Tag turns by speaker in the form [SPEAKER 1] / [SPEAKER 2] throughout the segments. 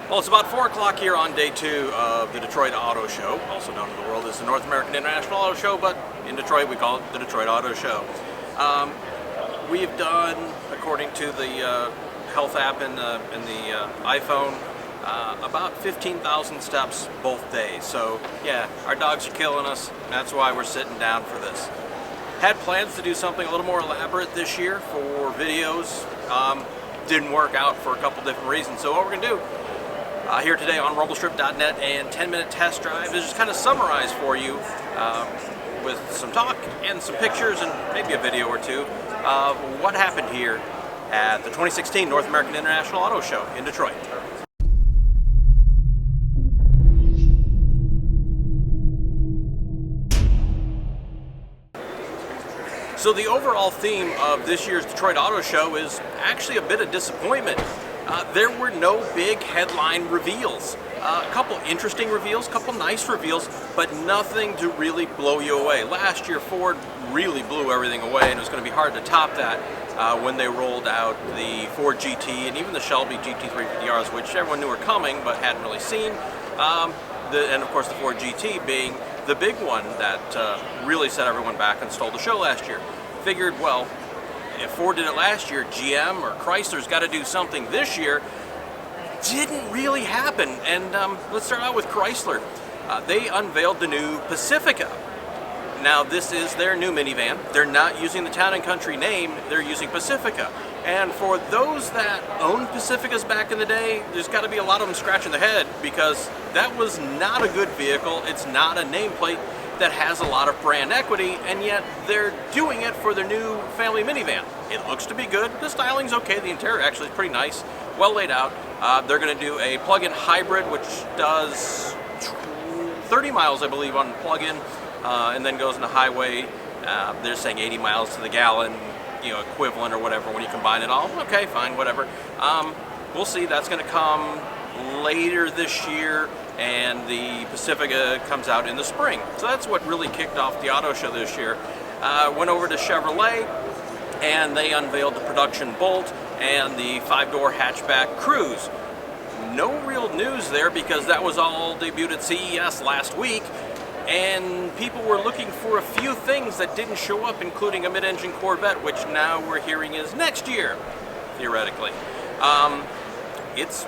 [SPEAKER 1] Well, it's about 4 o'clock here on day 2 of the Detroit Auto Show, also known in the world as the North American International Auto Show, but in Detroit we call it the Detroit Auto Show. We've done, according to the health app in the iPhone, about 15,000 steps both days. So yeah, our dogs are killing us. That's why we're sitting down for this. Had plans to do something a little more elaborate this year for videos. Didn't work out for a couple different reasons. So what we're gonna do here today on Rumblestrip.NET and 10-minute test drive is just kind of summarize for you with some talk and some pictures and maybe a video or two of what happened here at the 2016 North American International Auto Show in Detroit. So the overall theme of this year's Detroit Auto Show is actually a bit of disappointment. There were no big headline reveals. A couple interesting reveals, a couple nice reveals, but nothing to really blow you away. Last year Ford really blew everything away, and it was going to be hard to top that when they rolled out the Ford GT and even the Shelby GT350Rs, which everyone knew were coming but hadn't really seen. And of course the Ford GT being the big one that really set everyone back and stole the show last year. Figured, well, if Ford did it last year, GM or Chrysler's got to do something this year. Didn't really happen. And let's start out with Chrysler. They unveiled the new Pacifica. Now this is their new minivan. They're not using the Town & Country name, they're using Pacifica. And for those that owned Pacificas back in the day, there's got to be a lot of them scratching their head because that was not a good vehicle. It's not a nameplate that has a lot of brand equity, and yet they're doing it for their new family minivan. It looks to be good. The styling's okay. The interior actually is pretty nice, well laid out. They're going to do a plug-in hybrid, which does 30 miles, I believe, on plug-in, and then goes in the highway. They're saying 80 miles to the gallon, equivalent or whatever when you combine it all. Okay, fine, whatever. We'll see. That's going to come later this year, and the Pacifica comes out in the spring. So that's what really kicked off the auto show this year. Went over to Chevrolet, and they unveiled the production Bolt and the 5-door hatchback Cruze. No real news there because that was all debuted at CES last week, and people were looking for a few things that didn't show up, including a mid-engine Corvette, which now we're hearing is next year, theoretically. It's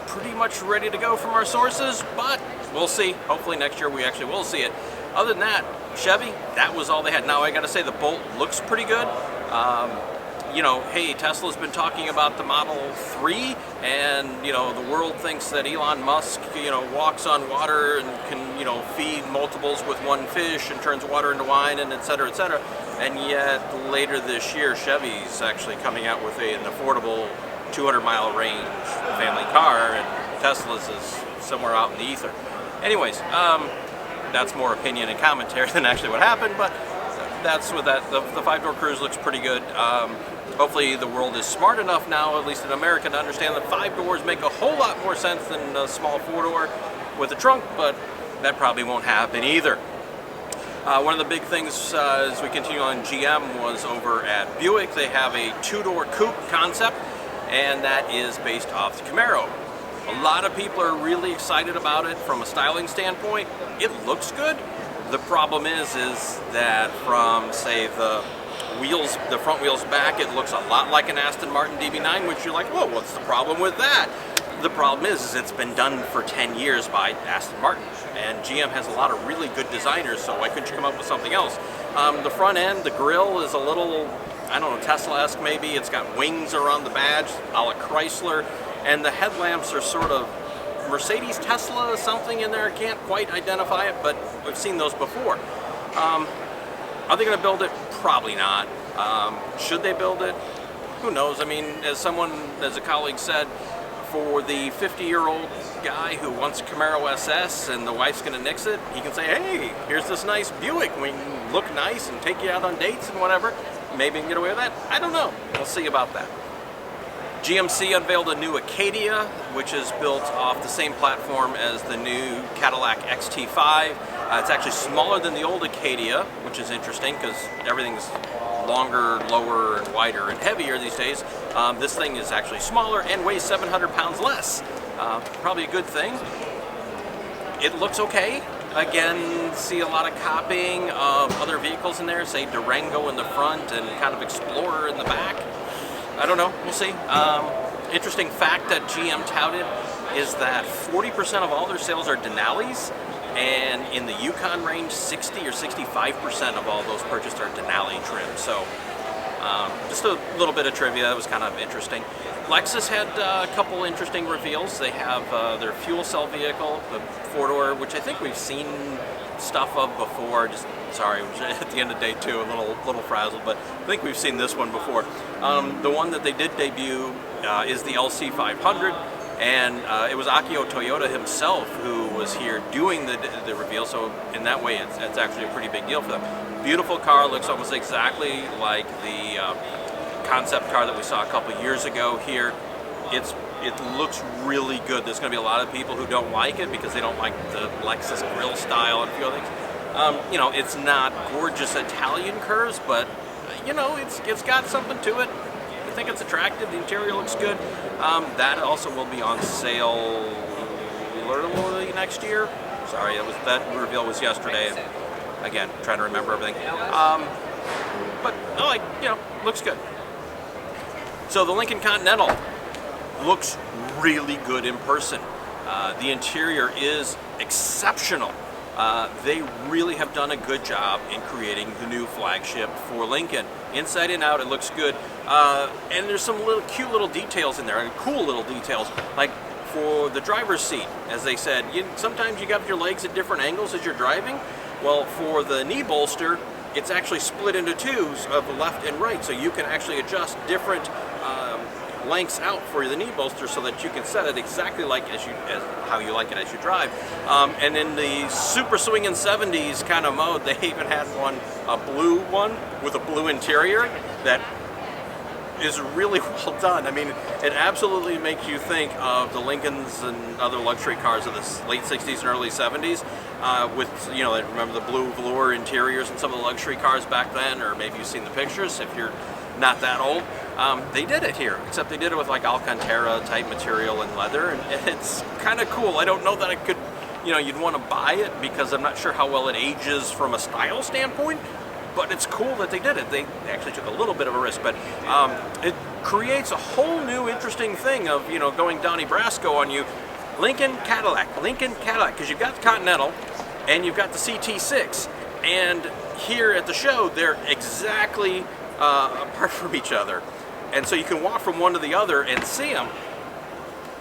[SPEAKER 1] pretty much ready to go from our sources, but we'll see. Hopefully next year we actually will see it. Other than that, Chevy, that was all they had. Now I gotta say the Bolt looks pretty good. Hey, Tesla's been talking about the Model 3, and the world thinks that Elon Musk walks on water and can feed multiples with one fish and turns water into wine, and et cetera, and yet later this year Chevy's actually coming out with an affordable 200-mile range family car, and Tesla's is somewhere out in the ether. Anyways, that's more opinion and commentary than actually what happened, but that's what that. The 5-door Cruze looks pretty good. Hopefully the world is smart enough now, at least in America, to understand that 5 doors make a whole lot more sense than a small 4-door with a trunk, but that probably won't happen either. One of the big things as we continue on GM was over at Buick. They have a 2-door coupe concept, and that is based off the Camaro. A lot of people are really excited about it from a styling standpoint. It looks good. The problem is that from, say, the front wheels back, it looks a lot like an Aston Martin DB9, which you're like, whoa, what's the problem with that? The problem is it's been done for 10 years by Aston Martin, and GM has a lot of really good designers, so why couldn't you come up with something else? The front end, the grille is a little, I don't know, Tesla-esque maybe. It's got wings around the badge, a la Chrysler, and the headlamps are sort of Mercedes, Tesla, something in there. I can't quite identify it, but we've seen those before. Are they going to build it? Probably not. Should they build it? Who knows? I mean, as a colleague said, for the 50-year-old guy who wants a Camaro SS and the wife's going to nix it, he can say, hey, here's this nice Buick. We can look nice and take you out on dates and whatever. Maybe you can get away with that. I don't know. We'll see about that. GMC unveiled a new Acadia, which is built off the same platform as the new Cadillac XT5. It's actually smaller than the old Acadia, which is interesting because everything's longer, lower, and wider and heavier these days. This thing is actually smaller and weighs 700 pounds less. Probably a good thing. It looks okay. Again, see a lot of copying of other vehicles in there, say Durango in the front and kind of Explorer in the back. I don't know, we'll see. Interesting fact that GM touted is that 40% of all their sales are Denali's, and in the Yukon range, 60 or 65% of all those purchased are Denali trim. So just a little bit of trivia. That was kind of interesting. Lexus had a couple interesting reveals. They have their fuel cell vehicle, the four-door, which I think we've seen stuff of before. Just sorry, at the end of day two, a little frazzled, but I think we've seen this one before. The one that they did debut is the LC500, and it was Akio Toyota himself who was here doing the reveal. So in that way, it's actually a pretty big deal for them. Beautiful car, looks almost exactly like the concept car that we saw a couple years ago here. It looks really good. There's going to be a lot of people who don't like it because they don't like the Lexus grille style and a few other things. You know, it's not gorgeous Italian curves, but you know, it's got something to it. I think it's attractive. The interior looks good. That also will be on sale early next year. Sorry, that reveal was yesterday. Again, trying to remember everything. But like, you know, looks good. So the Lincoln Continental looks really good in person. The interior is exceptional. They really have done a good job in creating the new flagship for Lincoln. Inside and out, it looks good. And there's some cute little details in there, and cool little details. Like for the driver's seat, as they said, sometimes you got your legs at different angles as you're driving. Well, for the knee bolster, it's actually split into twos of the left and right, so you can actually adjust different lengths out for the knee bolster so that you can set it exactly like as how you like it as you drive. And in the super swinging 70s kind of mode, they even had a blue one with a blue interior that is really well done. I mean, it absolutely makes you think of the Lincolns and other luxury cars of the late 60s and early 70s with, you know, remember the blue velour interiors in some of the luxury cars back then, or maybe you've seen the pictures if you're not that old. They did it here, except they did it with like Alcantara type material and leather, and it's kind of cool. I don't know that I could, you know, you'd want to buy it because I'm not sure how well it ages from a style standpoint, but it's cool that they did it. They actually took a little bit of a risk, but it creates a whole new interesting thing of, you know, going Donnie Brasco on you. Lincoln Cadillac, because you've got the Continental and you've got the CT6, and here at the show they're exactly apart from each other, and so you can walk from one to the other and see them.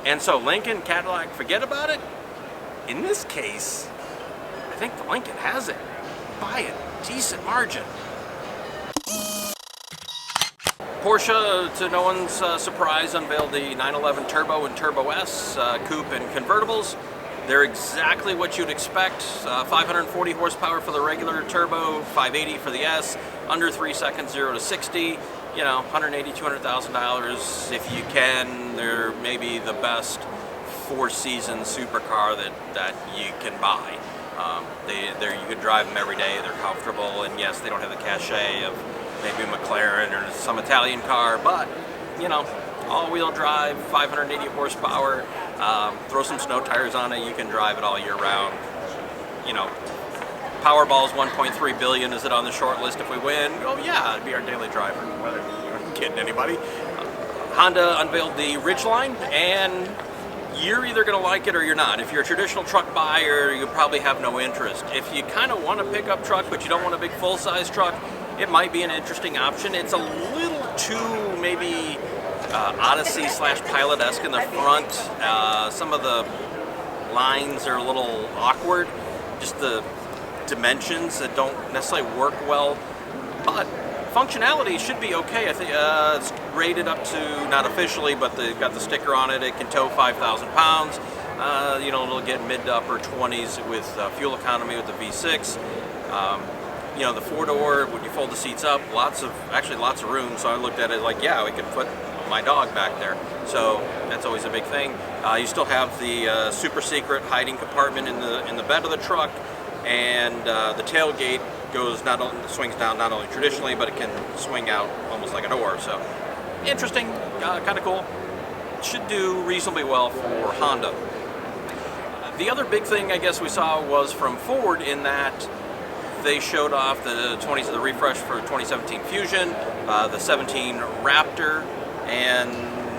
[SPEAKER 1] And so Lincoln, Cadillac, forget about it. In this case, I think the Lincoln has it by a decent margin. Porsche, to no one's surprise, unveiled the 911 Turbo and Turbo S coupe and convertibles. They're exactly what you'd expect. 540 horsepower for the regular turbo, 580 for the S, under 3 seconds, 0 to 60. You know, $180,000, $200,000 if you can. They're maybe the best four-season supercar that you can buy. You can drive them every day. They're comfortable, and yes, they don't have the cachet of maybe a McLaren or some Italian car, but you know, all-wheel drive, 580 horsepower. Throw some snow tires on it, you can drive it all year round. You know, Powerball's 1.3 billion. Is it on the short list if we win? Oh yeah, it'd be our daily driver. Whether you're kidding anybody. Honda unveiled the Ridgeline, and you're either going to like it or you're not. If you're a traditional truck buyer, you probably have no interest. If you kind of want a pickup truck, but you don't want a big full-size truck, it might be an interesting option. It's a little too maybe Odyssey / Pilot-esque in the front. Some of the lines are a little awkward. Just the dimensions that don't necessarily work well. But functionality should be okay. I think it's rated up to, not officially, but they've got the sticker on it. It can tow 5,000 pounds. You know, it'll get mid to upper 20s with fuel economy with the V6. You know, the four-door, when you fold the seats up, lots of room. So I looked at it like, yeah, we can put my dog back there. So that's always a big thing. You still have the super secret hiding compartment in the bed of the truck, and the tailgate swings down not only traditionally, but it can swing out almost like a door. So interesting, kind of cool. should do reasonably well for Honda. The other big thing I guess we saw was from Ford, in that they showed off the refresh for 2017 Fusion, the 17 Raptor, and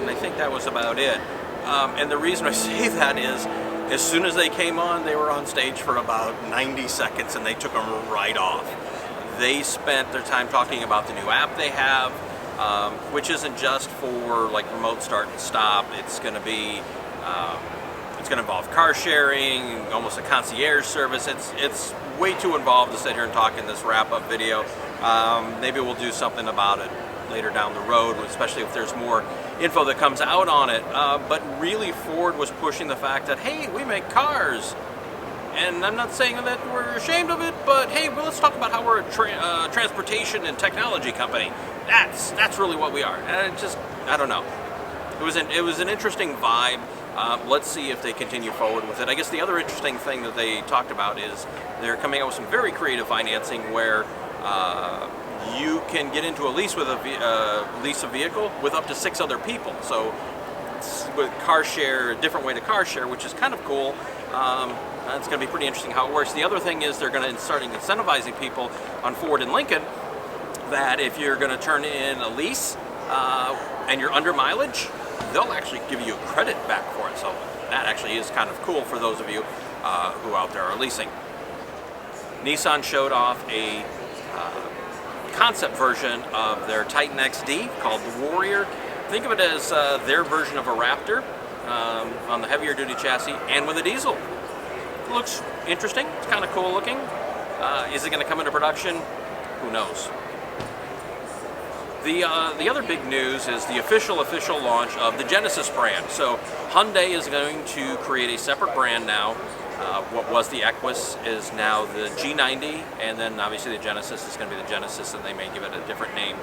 [SPEAKER 1] I think that was about it. And the reason I say that is, as soon as they came on, they were on stage for about 90 seconds and they took them right off. They spent their time talking about the new app they have, which isn't just for like remote start and stop. It's going to be it's going to involve car sharing, almost a concierge service. It's way too involved to sit here and talk in this wrap-up video. Maybe we'll do something about it later down the road, especially if there's more info that comes out on it. But really, Ford was pushing the fact that, hey, we make cars. And I'm not saying that we're ashamed of it, but hey, well, let's talk about how we're a transportation and technology company. That's really what we are. And I don't know. It was an interesting vibe. Let's see if they continue forward with it. I guess the other interesting thing that they talked about is they're coming out with some very creative financing where you can get into a lease with lease a vehicle with up to 6 other people. So it's with car share, a different way to car share, which is kind of cool. It's going to be pretty interesting how it works. The other thing is they're going to start incentivizing people on Ford and Lincoln that if you're going to turn in a lease and you're under mileage, they'll actually give you a credit back for it. So that actually is kind of cool for those of you who out there are leasing. Nissan showed off a concept version of their Titan XD called the Warrior. Think of it as their version of a Raptor on the heavier duty chassis and with a diesel. It looks interesting. It's kind of cool looking. Is it going to come into production? Who knows? The other big news is the official launch of the Genesis brand. So Hyundai is going to create a separate brand now. What was the Equus is now the G90, and then obviously the Genesis is going to be the Genesis, and they may give it a different name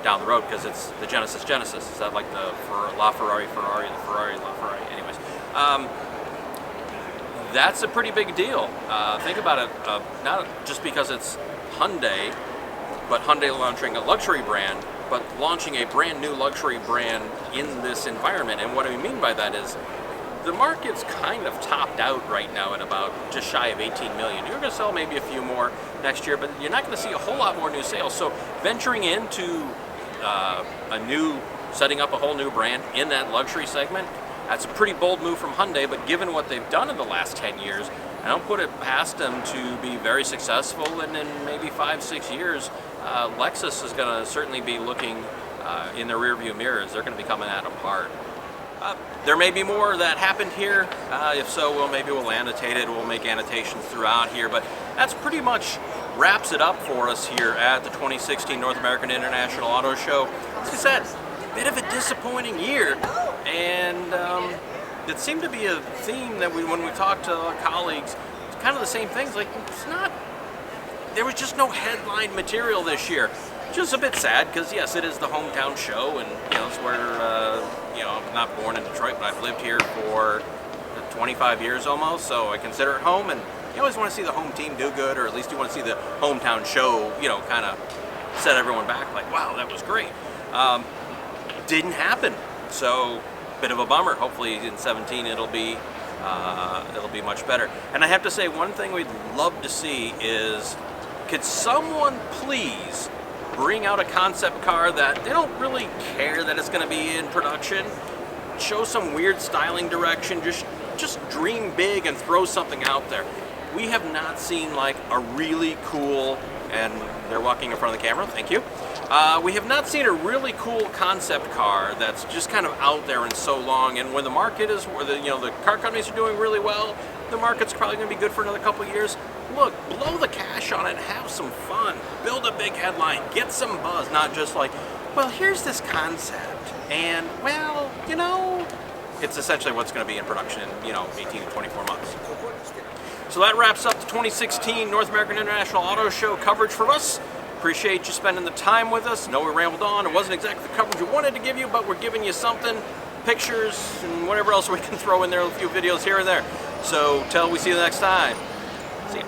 [SPEAKER 1] down the road because it's the Genesis. Is that like the La Ferrari, the Ferrari, La Ferrari? Anyways, that's a pretty big deal. Think about it, not just because it's Hyundai, but Hyundai launching a luxury brand, but launching a brand new luxury brand in this environment. And what I mean by that is the market's kind of topped out right now at about just shy of 18 million. You're going to sell maybe a few more next year, but you're not going to see a whole lot more new sales. So venturing into setting up a whole new brand in that luxury segment, that's a pretty bold move from Hyundai, but given what they've done in the last 10 years, I don't put it past them to be very successful, and in maybe 5-6 years, Lexus is going to certainly be looking in the rearview mirrors. They're going to be coming at them hard. There may be more that happened here. If so, maybe we'll annotate it. We'll make annotations throughout here, but that's pretty much wraps it up for us here at the 2016 North American International Auto Show. As I said, a bit of a disappointing year, and it seemed to be a theme that when we talked to colleagues, it's kind of the same things. Like, there was just no headline material this year. Just a bit sad because yes, it is the hometown show, and it's where I'm not born in Detroit, but I've lived here for 25 years almost, so I consider it home. And you always want to see the home team do good, or at least you want to see the hometown show, kind of set everyone back. Like, wow, that was great. Didn't happen, so bit of a bummer. Hopefully in 17 it'll be much better. And I have to say, one thing we'd love to see is, could someone please bring out a concept car that they don't really care that it's going to be in production, show some weird styling direction, just dream big and throw something out there. We have not seen like a really cool, and they're walking in front of the camera, thank you. We have not seen a really cool concept car that's just kind of out there in so long, and when the market is, where the car companies are doing really well, the market's probably going to be good for another couple of years. Look, blow the cash on it, have some fun, build a big headline, get some buzz, not just like, well, here's this concept, and, well, it's essentially what's going to be in production in, 18 to 24 months. So that wraps up the 2016 North American International Auto Show coverage for us. Appreciate you spending the time with us. Know we rambled on. It wasn't exactly the coverage we wanted to give you, but we're giving you something, pictures, and whatever else we can throw in there, a few videos here and there. So till we see you next time. See ya.